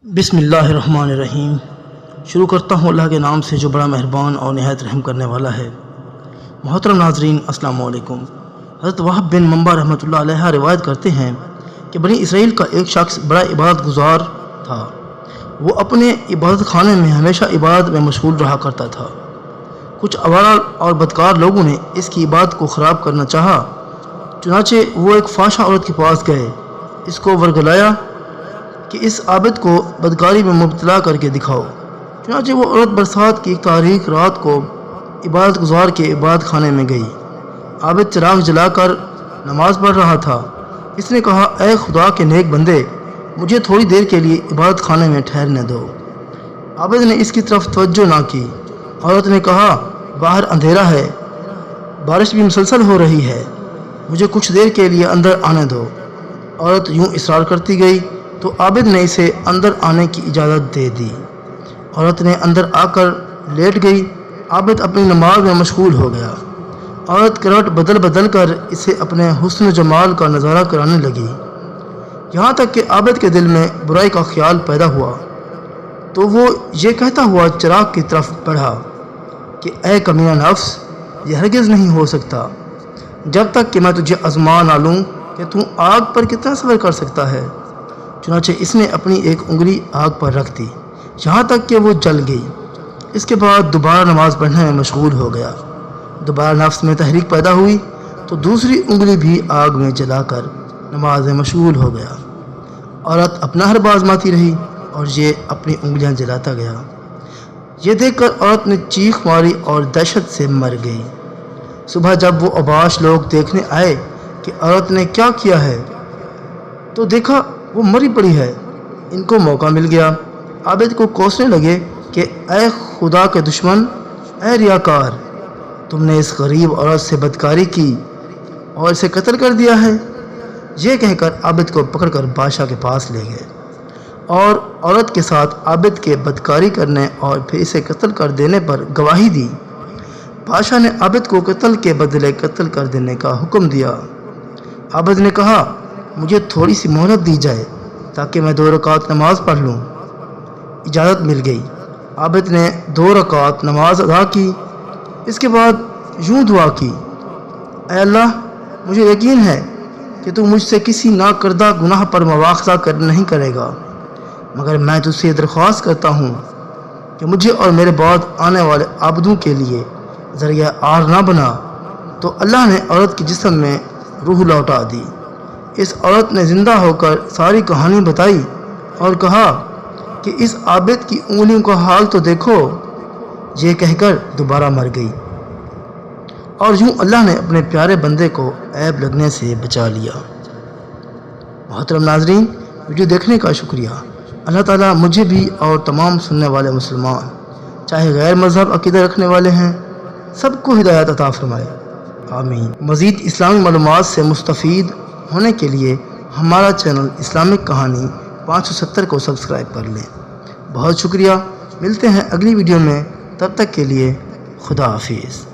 بسم اللہ الرحمن الرحیم۔ شروع کرتا ہوں اللہ کے نام سے جو بڑا مہربان اور نہایت رحم کرنے والا ہے۔ محترم ناظرین، السلام علیکم۔ حضرت وہب بن منبع رحمۃ اللہ علیہ روایت کرتے ہیں کہ بنی اسرائیل کا ایک شخص بڑا عبادت گزار تھا۔ وہ اپنے عبادت خانے میں ہمیشہ عبادت میں مشغول رہا کرتا تھا۔ کچھ آوارہ اور بدکار لوگوں نے اس کی عبادت کو خراب کرنا چاہا، چنانچہ وہ ایک فحشہ عورت کے پاس گئے، اس کو ورگلایا کہ اس عابد کو بدکاری میں مبتلا کر کے دکھاؤ۔ چنانچہ وہ عورت برسات کی ایک تاریک رات کو عبادت گزار کے عبادت خانے میں گئی۔ عابد چراغ جلا کر نماز پڑھ رہا تھا۔ اس نے کہا، اے خدا کے نیک بندے، مجھے تھوڑی دیر کے لیے عبادت خانے میں ٹھہرنے دو۔ عابد نے اس کی طرف توجہ نہ کی۔ عورت نے کہا، باہر اندھیرا ہے، بارش بھی مسلسل ہو رہی ہے، مجھے کچھ دیر کے لیے اندر آنے دو۔ عورت یوں اصرار کرتی گئی تو عابد نے اسے اندر آنے کی اجازت دے دی۔ عورت نے اندر آ کر لیٹ گئی۔ عابد اپنی نماز میں مشغول ہو گیا۔ عورت کروٹ بدل بدل کر اسے اپنے حسن و جمال کا نظارہ کرانے لگی، یہاں تک کہ عابد کے دل میں برائی کا خیال پیدا ہوا تو وہ یہ کہتا ہوا چراغ کی طرف بڑھا کہ اے کمینہ نفس، یہ ہرگز نہیں ہو سکتا جب تک کہ میں تجھے آزما نہ لوں کہ تو آگ پر کتنا صبر کر سکتا ہے۔ چنانچہ اس نے اپنی ایک انگلی آگ پر رکھ دی یہاں تک کہ وہ جل گئی۔ اس کے بعد دوبارہ نماز پڑھنے میں مشغول ہو گیا۔ دوبارہ نفس میں تحریک پیدا ہوئی تو دوسری انگلی بھی آگ میں جلا کر نماز میں مشغول ہو گیا۔ عورت اپنا ہر آزماتی رہی اور یہ اپنی انگلیاں جلاتا گیا۔ یہ دیکھ کر عورت نے چیخ ماری اور دہشت سے مر گئی۔ صبح جب وہ اوباش لوگ دیکھنے آئے کہ عورت نے کیا کیا ہے تو دیکھا وہ مری پڑی ہے۔ ان کو موقع مل گیا، عابد کو کوسنے لگے کہ اے خدا کے دشمن، اے ریاکار، تم نے اس غریب عورت سے بدکاری کی اور اسے قتل کر دیا ہے۔ یہ کہہ کر عابد کو پکڑ کر بادشاہ کے پاس لے گئے اور عورت کے ساتھ عابد کے بدکاری کرنے اور پھر اسے قتل کر دینے پر گواہی دی۔ بادشاہ نے عابد کو قتل کے بدلے قتل کر دینے کا حکم دیا۔ عابد نے کہا، مجھے تھوڑی سی مہلت دی جائے تاکہ میں 2 رکعت نماز پڑھ لوں۔ اجازت مل گئی۔ عابد نے 2 رکعت نماز ادا کی۔ اس کے بعد یوں دعا کی، اے اللہ، مجھے یقین ہے کہ تو مجھ سے کسی ناکردہ گناہ پر مواخذہ نہیں کرے گا، مگر میں تجھ سے درخواست کرتا ہوں کہ مجھے اور میرے بعد آنے والے عابدوں کے لیے ذریعہ آر نہ بنا۔ تو اللہ نے عورت کے جسم میں روح لوٹا دی۔ اس عورت نے زندہ ہو کر ساری کہانی بتائی اور کہا کہ اس عابد کی انگلیوں کا حال تو دیکھو۔ یہ کہہ کر دوبارہ مر گئی اور یوں اللہ نے اپنے پیارے بندے کو عیب لگنے سے بچا لیا۔ محترم ناظرین، ویڈیو دیکھنے کا شکریہ۔ اللہ تعالیٰ مجھے بھی اور تمام سننے والے مسلمان، چاہے غیر مذہب عقیدہ رکھنے والے ہیں، سب کو ہدایت عطا فرمائے، آمین۔ مزید اسلامی معلومات سے مستفید ہونے کے لیے ہمارا چینل اسلامک کہانی 570 کو سبسکرائب کر لیں۔ بہت شکریہ۔ ملتے ہیں اگلی ویڈیو میں، تب تک کے لیے خدا حافظ۔